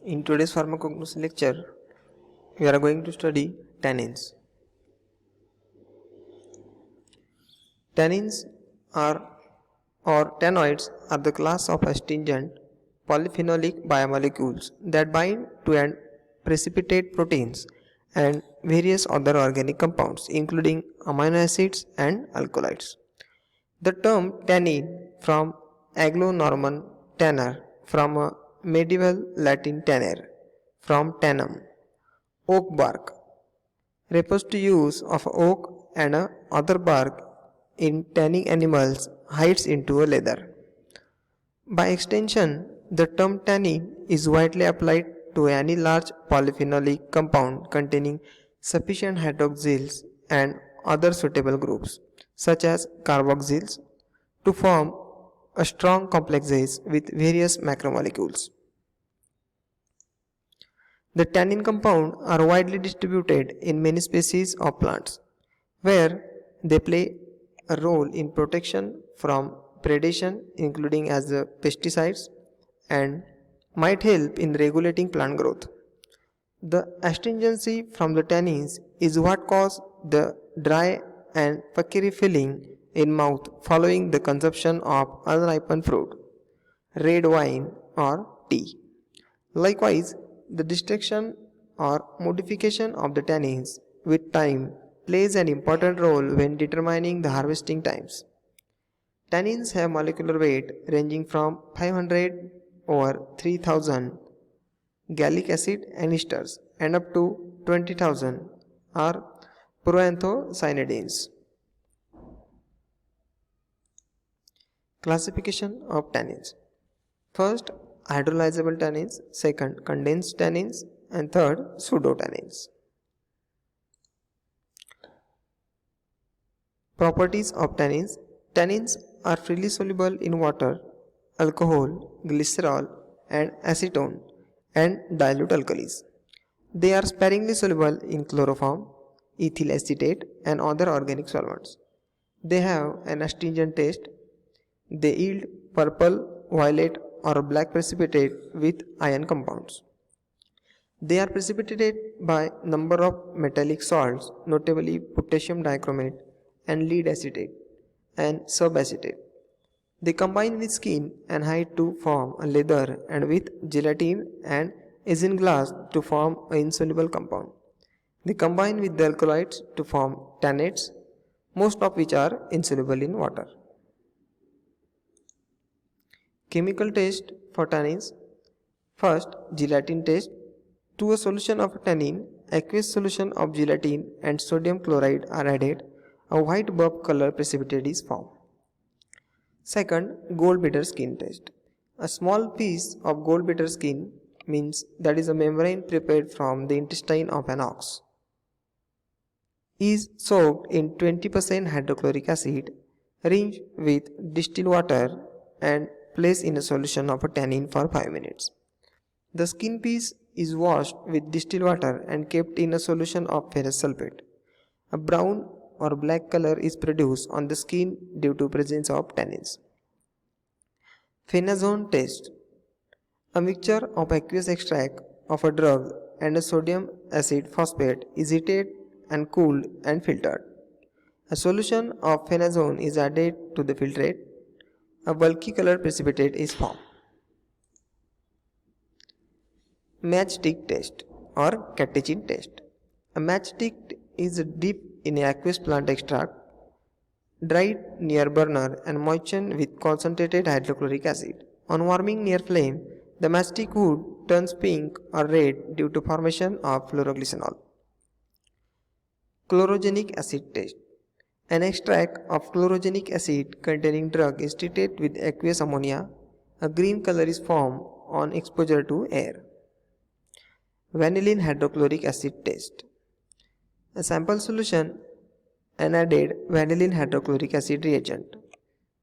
In today's pharmacognosy lecture, we are going to study tannins. Tannins are or tannoids are the class of astringent polyphenolic biomolecules that bind to and precipitate proteins and various other organic compounds including amino acids and alkaloids. The term tannin from Anglo-Norman tanner from a medieval Latin tannāre from tannum, oak bark, refers to use of oak and other bark in tanning animals hides into a leather. By extension, the term tannin is widely applied to any large polyphenolic compound containing sufficient hydroxyls and other suitable groups, such as carboxyls, to form a strong complexes with various macromolecules. The tannin compounds are widely distributed in many species of plants, where they play a role in protection from predation, including as the pesticides, and might help in regulating plant growth. The astringency from the tannins is what causes the dry and puckery feeling in mouth following the consumption of unripened fruit, red wine or tea. Likewise, the destruction or modification of the tannins with time plays an important role when determining the harvesting times. Tannins have molecular weight ranging from 500 over 3000 Gallic acid and esters and up to 20,000 are proanthocyanidins. Classification of tannins. First, hydrolyzable tannins, second, condensed tannins, and third, pseudotannins. Properties of tannins. Tannins are freely soluble in water, alcohol, glycerol, and acetone, and dilute alkalis. They are sparingly soluble in chloroform, ethyl acetate, and other organic solvents. They have an astringent taste. They yield purple, violet, or black precipitate with ion compounds. They are precipitated by number of metallic salts, notably potassium dichromate and lead acetate and subacetate. They combine with skin and hide to form a leather and with gelatin and isinglass to form an insoluble compound. They combine with the alkaloids to form tannates, most of which are insoluble in water. Chemical test for tannins. First, gelatin test. To a solution of tannin, aqueous solution of gelatin and sodium chloride are added. A white buff color precipitate is formed. Second, Goldbeater skin test. A small piece of Goldbeater skin means that is a membrane prepared from the intestine of an ox, is soaked in 20% hydrochloric acid, rinsed with distilled water and placed in a solution of a tannin for 5 minutes. The skin piece is washed with distilled water and kept in a solution of ferrous sulphate. A brown or black color is produced on the skin due to presence of tannins. Phenazone test. A mixture of aqueous extract of a drug and a sodium acid phosphate is heated and cooled and filtered. A solution of phenazone is added to the filtrate. A bulky colored precipitate is formed. Matchstick test or catechin test. A matchstick is dipped in aqueous plant extract, dried near burner and moistened with concentrated hydrochloric acid. On warming near flame, the matchstick wood turns pink or red due to formation of fluoroglycanol. Chlorogenic acid test. An extract of chlorogenic acid containing drug is treated with aqueous ammonia. A green color is formed on exposure to air. Vanillin-hydrochloric acid test. A sample solution and added vanillin-hydrochloric acid reagent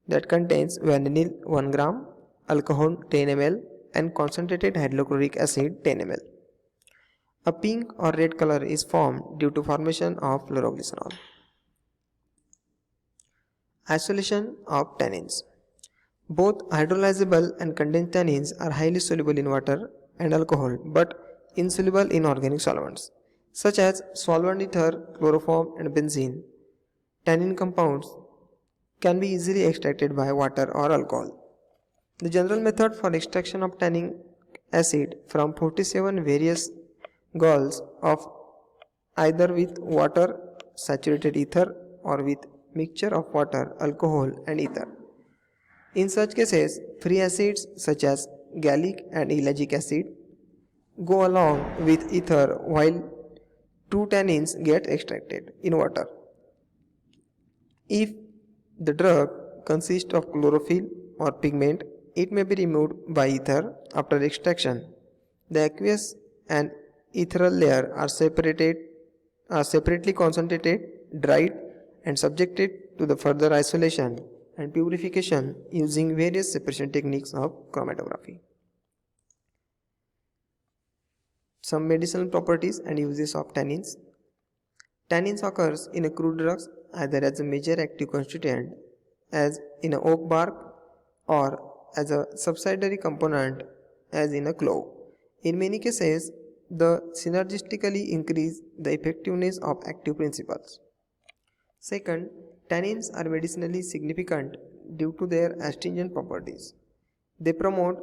that contains vanillin 1 gram, alcohol 10 ml and concentrated hydrochloric acid 10 ml. A pink or red color is formed due to formation of fluoroglycanol. Isolation of tannins. Both hydrolyzable and condensed tannins are highly soluble in water and alcohol but insoluble in organic solvents such as solvent ether, chloroform and benzene. Tannin compounds can be easily extracted by water or alcohol. The general method for extraction of tannic acid from 47 various galls of either with water, saturated ether or with mixture of water, alcohol and ether. In such cases, free acids such as Gallic and ellagic acid go along with ether while two tannins get extracted in water. If the drug consists of chlorophyll or pigment, it may be removed by ether after extraction. The aqueous and ethereal layer are separately concentrated, dried and subjected to the further isolation and purification using various separation techniques of chromatography. Some medicinal properties and uses of tannins. Tannins occurs in a crude drugs either as a major active constituent as in a oak bark or as a subsidiary component as in a clove. In many cases, the synergistically increase the effectiveness of active principles. Second, tannins are medicinally significant due to their astringent properties. They promote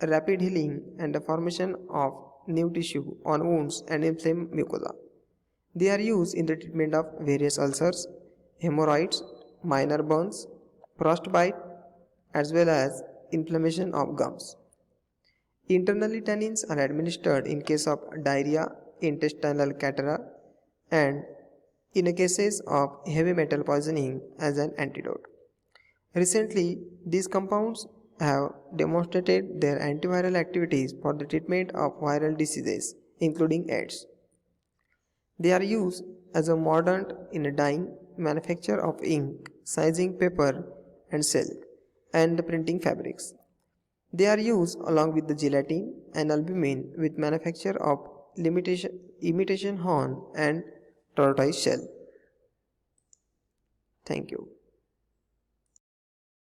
rapid healing and the formation of new tissue on wounds and inflamed mucosa. They are used in the treatment of various ulcers, hemorrhoids, minor burns, frostbite, as well as inflammation of gums. Internally, tannins are administered in case of diarrhea, intestinal catarrh, and in cases of heavy metal poisoning as an antidote. Recently, these compounds have demonstrated their antiviral activities for the treatment of viral diseases, including AIDS. They are used as a mordant in dyeing, manufacture of ink, sizing paper and silk, and the printing fabrics. They are used along with the gelatin and albumin with manufacture of imitation horn and tortoise shell. Thank you.